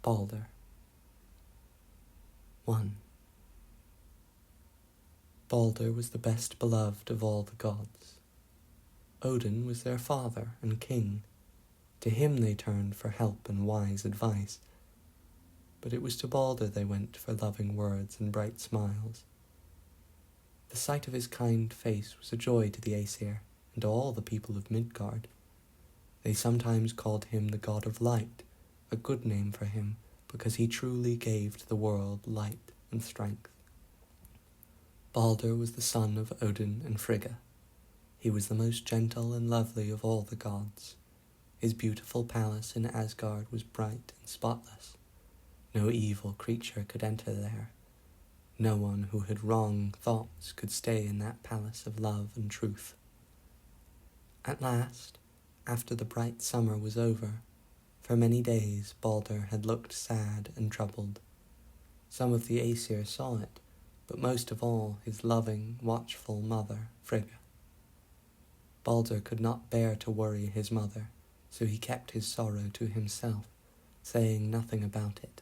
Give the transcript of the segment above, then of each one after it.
Baldur. 1. Baldur was the best beloved of all the gods. Odin was their father and king. To him they turned for help and wise advice. But it was to Baldur they went for loving words and bright smiles. The sight of his kind face was a joy to the Aesir and to all the people of Midgard. They sometimes called him the god of light, a good name for him, because he truly gave to the world light and strength. Baldur was the son of Odin and Frigga. He was the most gentle and lovely of all the gods. His beautiful palace in Asgard was bright and spotless. No evil creature could enter there. No one who had wrong thoughts could stay in that palace of love and truth. At last, after the bright summer was over, for many days Baldur had looked sad and troubled. Some of the Aesir saw it, but most of all his loving, watchful mother, Frigga. Baldur could not bear to worry his mother, so he kept his sorrow to himself, saying nothing about it.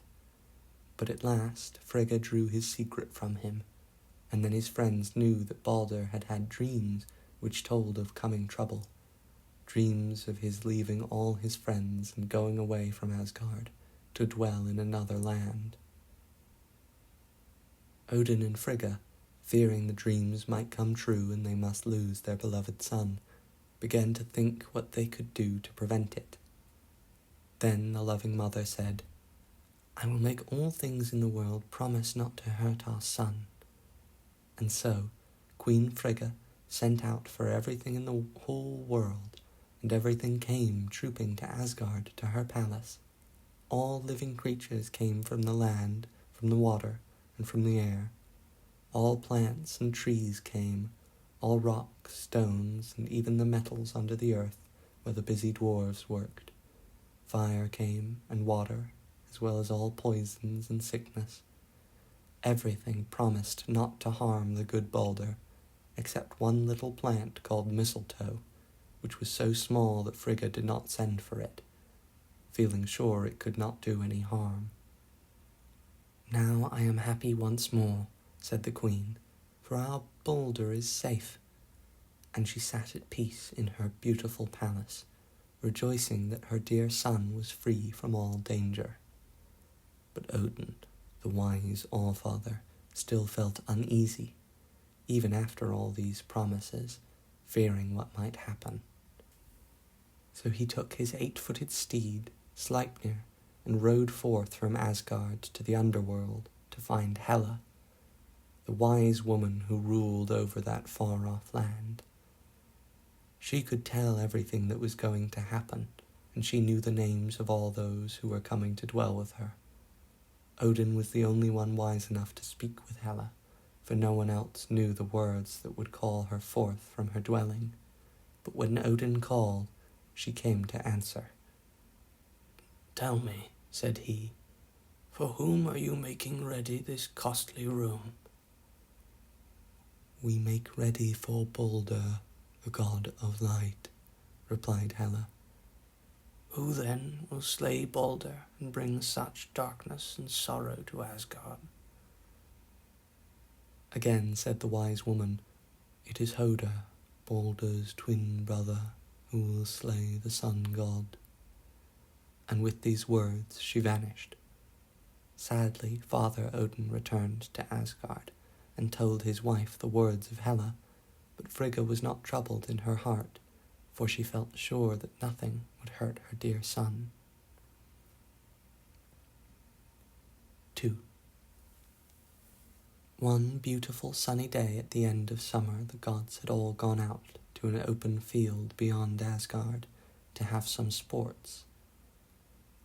But at last Frigga drew his secret from him, and then his friends knew that Baldur had had dreams which told of coming trouble. Dreams of his leaving all his friends and going away from Asgard to dwell in another land. Odin and Frigga, fearing the dreams might come true and they must lose their beloved son, began to think what they could do to prevent it. Then the loving mother said, "I will make all things in the world promise not to hurt our son." And so Queen Frigga sent out for everything in the whole world, and everything came trooping to Asgard, to her palace. All living creatures came from the land, from the water, and from the air. All plants and trees came, all rocks, stones, and even the metals under the earth where the busy dwarves worked. Fire came, and water, as well as all poisons and sickness. Everything promised not to harm the good Baldur, except one little plant called mistletoe, which was so small that Frigga did not send for it, feeling sure it could not do any harm. "Now I am happy once more," said the queen, "for our Baldur is safe." And she sat at peace in her beautiful palace, rejoicing that her dear son was free from all danger. But Odin, the wise All-Father, still felt uneasy, even after all these promises, fearing what might happen. So he took his 8-footed steed, Sleipnir, and rode forth from Asgard to the underworld to find Hela, the wise woman who ruled over that far-off land. She could tell everything that was going to happen, and she knew the names of all those who were coming to dwell with her. Odin was the only one wise enough to speak with Hela, for no one else knew the words that would call her forth from her dwelling. But when Odin called, she came to answer. "Tell me," said he, "for whom are you making ready this costly room?" "We make ready for Baldur, the god of light," replied Hela. "Who then will slay Baldur and bring such darkness and sorrow to Asgard?" Again said the wise woman, "It is Hoder, Baldur's twin brother, who will slay the sun god." And with these words she vanished. Sadly, Father Odin returned to Asgard and told his wife the words of Hela, but Frigga was not troubled in her heart, for she felt sure that nothing would hurt her dear son. 2. One beautiful sunny day at the end of summer, the gods had all gone out to an open field beyond Asgard to have some sports.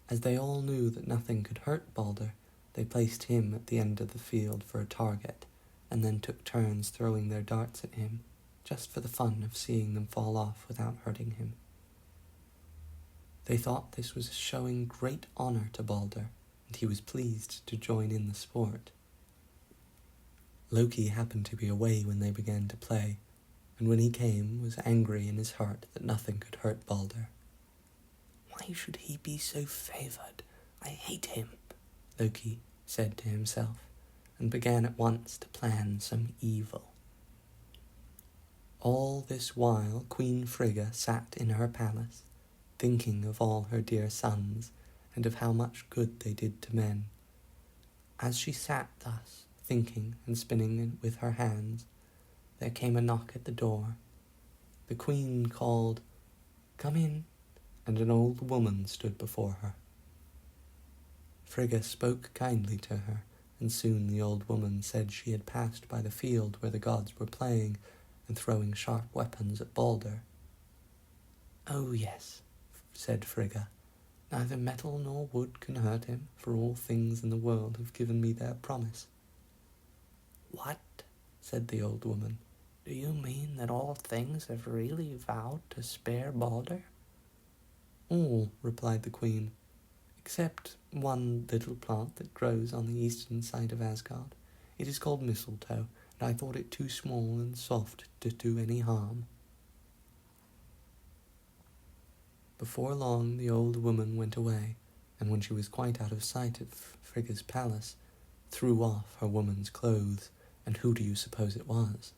As they all knew that nothing could hurt Baldur, they placed him at the end of the field for a target, and then took turns throwing their darts at him, just for the fun of seeing them fall off without hurting him. They thought this was showing great honor to Baldur, and he was pleased to join in the sport. Loki happened to be away when they began to play, and when he came was angry in his heart that nothing could hurt Baldur. "Why should he be so favored? I hate him," Loki said to himself, and began at once to plan some evil. All this while Queen Frigga sat in her palace, thinking of all her dear sons, and of how much good they did to men. As she sat thus, thinking and spinning with her hands, there came a knock at the door. The queen called, "Come in," and an old woman stood before her. Frigga spoke kindly to her, and soon the old woman said she had passed by the field where the gods were playing and throwing sharp weapons at Baldur. "Oh yes," said Frigga, "neither metal nor wood can hurt him, for all things in the world have given me their promise." "What?" said the old woman. "Do you mean that all things have really vowed to spare Baldur?" "All," replied the queen, "except one little plant that grows on the eastern side of Asgard. It is called mistletoe, and I thought it too small and soft to do any harm." Before long the old woman went away, and when she was quite out of sight of Frigga's palace, threw off her woman's clothes, and who do you suppose it was?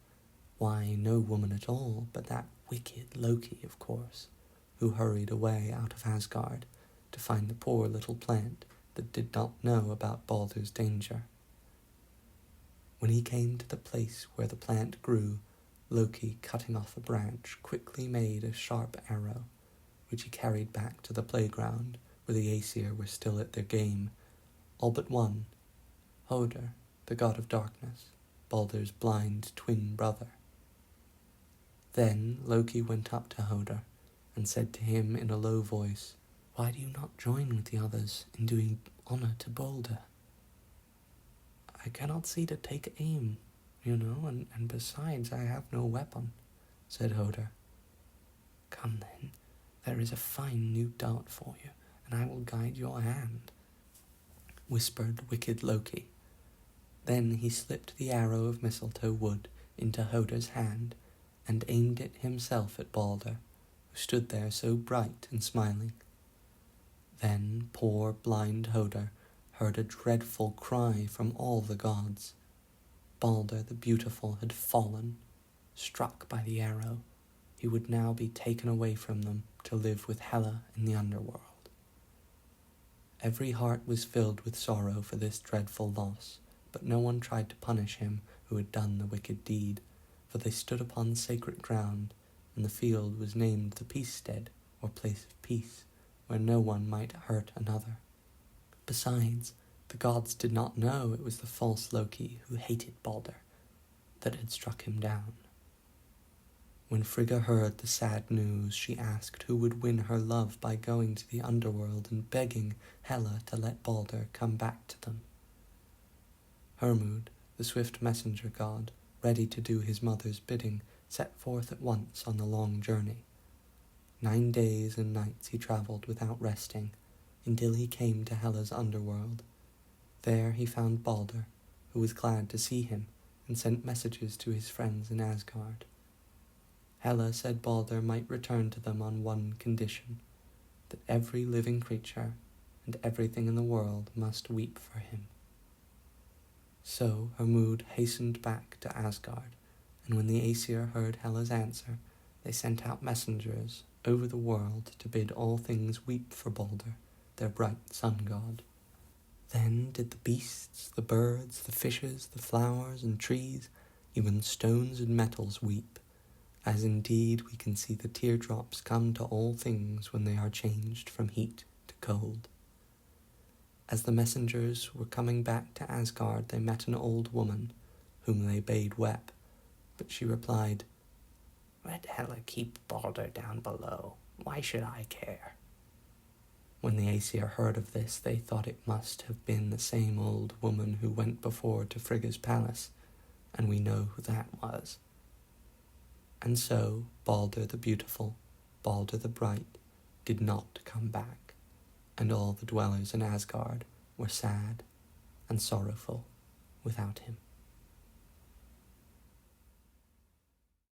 Why, no woman at all, but that wicked Loki, of course, who hurried away out of Asgard to find the poor little plant that did not know about Baldur's danger. When he came to the place where the plant grew, Loki, cutting off a branch, quickly made a sharp arrow, which he carried back to the playground where the Aesir were still at their game, all but one, Hodr, the god of darkness, Baldur's blind twin brother. Then Loki went up to Hodr and said to him in a low voice, "Why do you not join with the others in doing honor to Baldur?" "I cannot see to take aim, and besides I have no weapon," said Hodr. "Come then, there is a fine new dart for you, and I will guide your hand," whispered wicked Loki. Then he slipped the arrow of mistletoe wood into Hodr's hand, and aimed it himself at Baldur, who stood there so bright and smiling. Then poor blind Hodr heard a dreadful cry from all the gods. Baldur the beautiful had fallen, struck by the arrow. He would now be taken away from them to live with Hela in the underworld. Every heart was filled with sorrow for this dreadful loss, but no one tried to punish him who had done the wicked deed, for they stood upon sacred ground, and the field was named the Peacestead, or place of peace, where no one might hurt another. Besides, the gods did not know it was the false Loki who hated Baldur that had struck him down. When Frigga heard the sad news, she asked who would win her love by going to the underworld and begging Hela to let Baldur come back to them. Hermod, the swift messenger god, ready to do his mother's bidding, set forth at once on the long journey. 9 days and nights he travelled without resting, until he came to Hela's underworld. There he found Baldur, who was glad to see him, and sent messages to his friends in Asgard. Hela said Baldur might return to them on one condition, that every living creature and everything in the world must weep for him. So Hermod hastened back to Asgard, and when the Aesir heard Hela's answer, they sent out messengers over the world to bid all things weep for Baldur, their bright sun god. Then did the beasts, the birds, the fishes, the flowers and trees, even stones and metals weep, as indeed we can see the teardrops come to all things when they are changed from heat to cold. As the messengers were coming back to Asgard, they met an old woman, whom they bade weep, but she replied, "Let Hela keep Baldur down below. Why should I care?" When the Aesir heard of this, they thought it must have been the same old woman who went before to Frigga's palace, and we know who that was. And so Baldur the beautiful, Baldur the bright, did not come back, and all the dwellers in Asgard were sad and sorrowful without him.